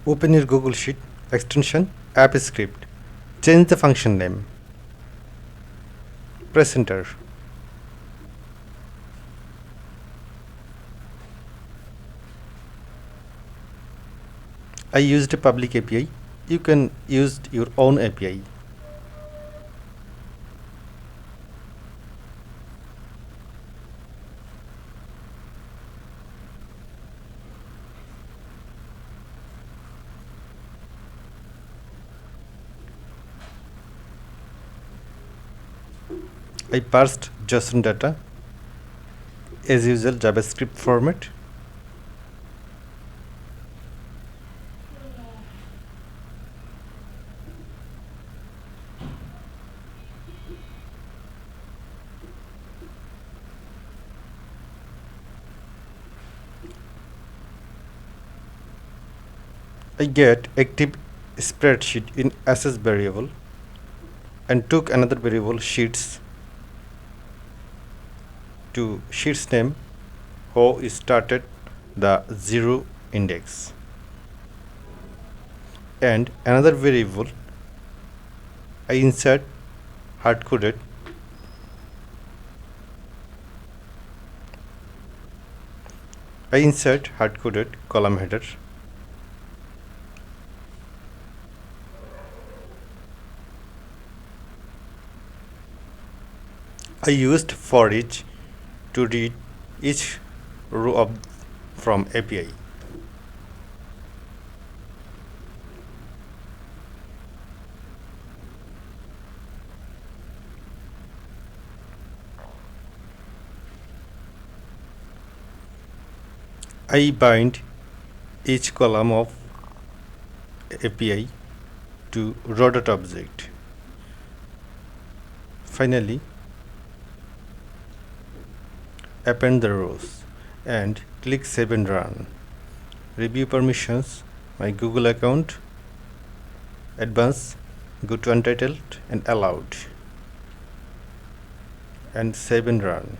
Open your Google Sheet, extension, app script. Change the function name. Press enter. I used a public API. You can use your own API. I parsed JSON data as usual JavaScript format. I get active spreadsheet in access variable and took another variable sheets to sheets name how started the 0 index, and another variable I insert hard-coded column header. I used for each to read each row of from API. I bind each column of API to row.object. Finally, append the rows and click save and run. Review permissions, my Google account, advanced, go to untitled and allowed, and save and run.